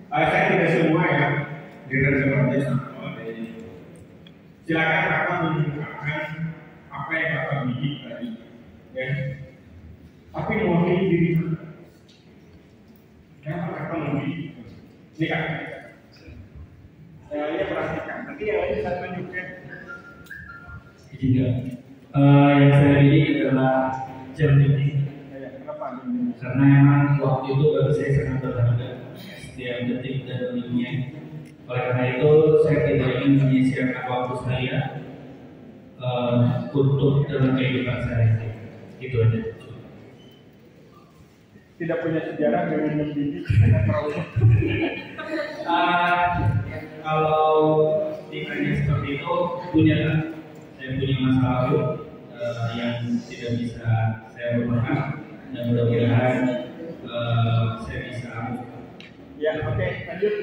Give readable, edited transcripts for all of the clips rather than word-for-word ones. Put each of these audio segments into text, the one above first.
Saya tidak semua ya, dengan seperti sama dari. Silakan kakak mengungkapkan apa yang kakak bikin tadi, ya. Tapi mewakili diri kakak. Kenapa kakak memilih? Ini kakak. Saya perhatikan. Nanti yang lain saya tunjukkan. Ketiga, yang saya pilih adalah jam ini. Karena memang waktu itu bagi saya sangat berharga, setiap detik dan menitnya. Oleh karena itu saya tidak ingin menyia-nyiakan waktu saya untuk dalam kehidupan saya. Itu aja. Tidak punya sejarah dengan mendidik dengan trauma. Kalau ditanya seperti itu, punya kan? Saya punya masa lalu yang tidak bisa saya lupakan, dan mudah-mudahan saya bisa. Ya, oke, lanjut.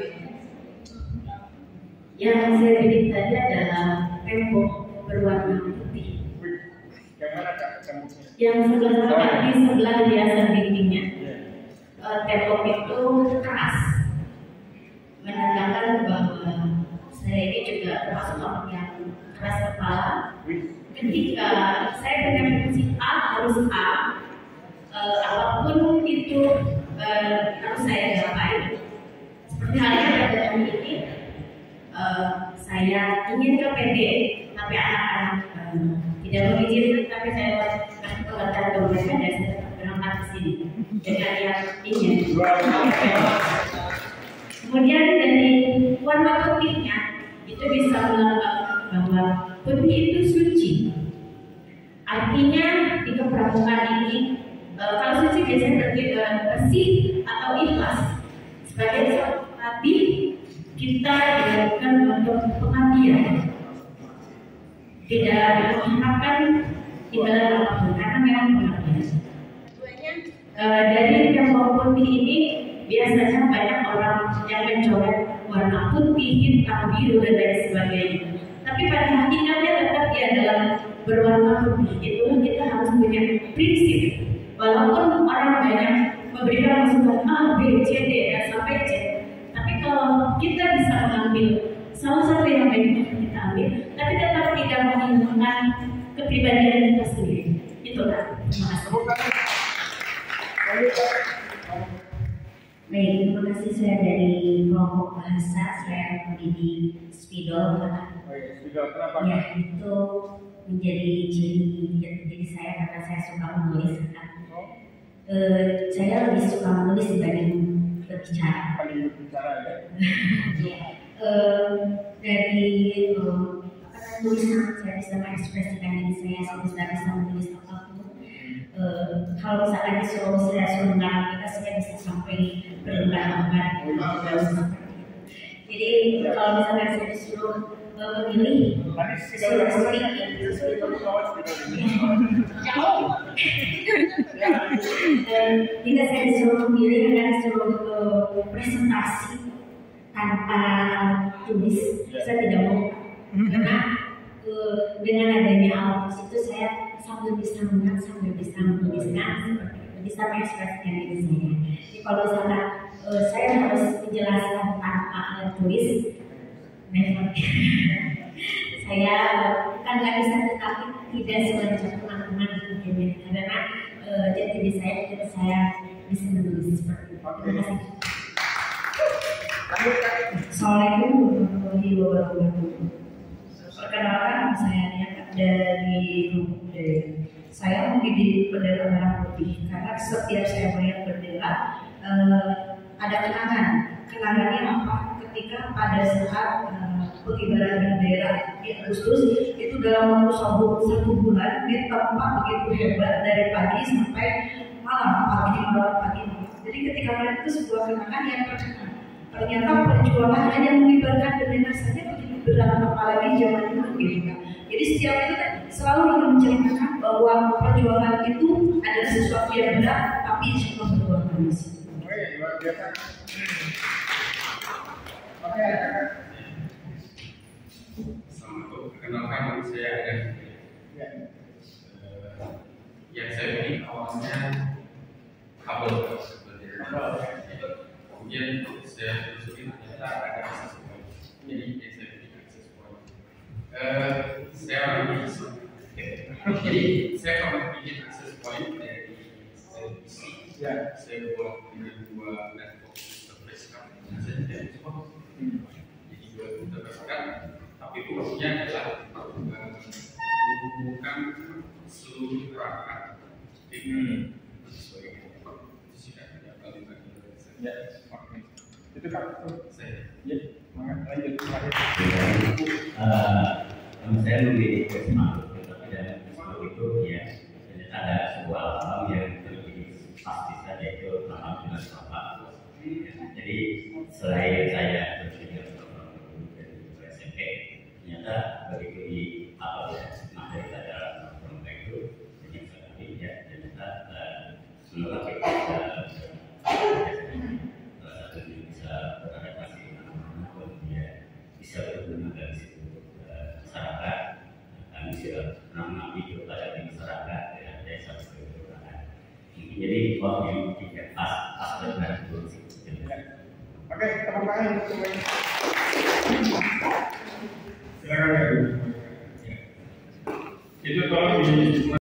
Yang saya pilih tadi adalah tembok berwarna putih. Yang mana kak temboknya? Yang sebelah di sebelah hiasan dindingnya. Tembok itu keras, menandakan bahwa saya ini juga termasuk orang yang keras kepala. Ketika saya dengan prinsip A harus A, apapun itu harus saya gapai. Seperti halnya pada hari ini, saya ingin ke PD, tapi anak-anak tidak mengizinkan, tapi saya kasih pengertian ke mereka dan saya tetap berangkat ke sini dengan yang ingin. Kemudian dari warna putihnya itu bisa melambangkan bahwa putih itu suci. Artinya di kepramukaan ini, kalau suci biasanya bersih atau ikhlas. Sebagai nabi kita dilakukan untuk pengabdian, tidak mengharapkan imbalan apapun karena memang pengabdian. Dari tembok putih ini biasanya banyak orang yang mencoret warna putih, hitam, biru dan lain sebagainya. Tapi pada hakikatnya tetap dia adalah berwarna putih. Itulah kita harus punya prinsip. Walaupun orang banyak memberikan masukan A, B, C, D dan sampai Z, tapi kalau kita bisa mengambil salah satu yang baik kita ambil, tapi tetap tidak menghilangkan kepribadian kita sendiri. Itulah. Terima kasih. Baik, terima kasih. Saya dari kelompok bahasa, saya menjadi spidol karena ya itu menjadi ciri saya karena saya suka menulis. Saya lebih suka menulis dibanding berbicara. Dari tulisan saya bisa mengekspresikan diri saya bisa menulis apapun. Kalau misalkan disuruh mengarang saya bisa sampai berlembar-lembar. Jadi kalau misalkan saya disuruh memilih sudah sedikit jauh. Jika saya disuruh memilih akan disuruh presentasi tanpa tulis, saya tidak mau karena dengan adanya alat itu saya sambil bisa mengat, sambil bisa menuliskan, bisa mengekspresikan diri saya. Jadi kalau misalnya saya harus menjelaskan tanpa alat tulis, never. Saya bukan nggak bisa, tetapi tidak selanjut teman-teman mungkinnya karena jati diri saya bisa menulis seperti itu. Terima kasih. Assalamualaikum warahmatullahi wabarakatuh. Perkenalkan, saya Nia dari Grup D. Saya menjadi bendera merah putih karena setiap saya melihat bendera ada kenangannya apa ketika pada saat pengibaran bendera di Agustus itu dalam waktu satu bulan di tempat begitu hebat dari pagi sampai malam pagi. Jadi ketika melihat itu sebuah kenangan yang terkenal. Ternyata perjuangan hanya mengibarkan bendera saja begitu berat, apalagi zaman dulu gitu kan. Jadi setiap itu selalu ingin menceritakan bahwa perjuangan itu adalah sesuatu yang berat, tapi semua berbuah manis. Oke, luar biasa. Oke. Assalamualaikum. Perkenalkan nama saya Adam. Yang saya pilih awalnya kabel sebenarnya. Kemudian saya saya telusuri ternyata ada akses point. Jadi yang saya bikin akses point. Saya orang Islam. Jadi saya pernah bikin akses point dari PC. Saya buat dengan dua network terpisahkan. Saya tidak export. Jadi dua terpisahkan. Tapi fungsinya adalah menghubungkan seluruh perangkat dengan sesuai itu sudah ada kalimat Ya, oke. Itu Kak. saya. Ya, lanjut. Saya memilih smart, tapi dalam smart itu ya ternyata ada sebuah lambang yang lebih pasti saja, itu lambang dengan bapak. Jadi selain saya berpikir dari SMP, ternyata begitu di materi pelajaran pramuka itu banyak sekali ya ternyata semoga kita salah satunya bisa beradaptasi dengan kemudian bisa berguna dari situ masyarakat, kami bisa menangani kepada masyarakat dengan desa kelurahan. Jadi waktu yang tidak pas dengan produksi. Oke, tepuk tangan untuk semuanya. Silakan ya. Itu tolong di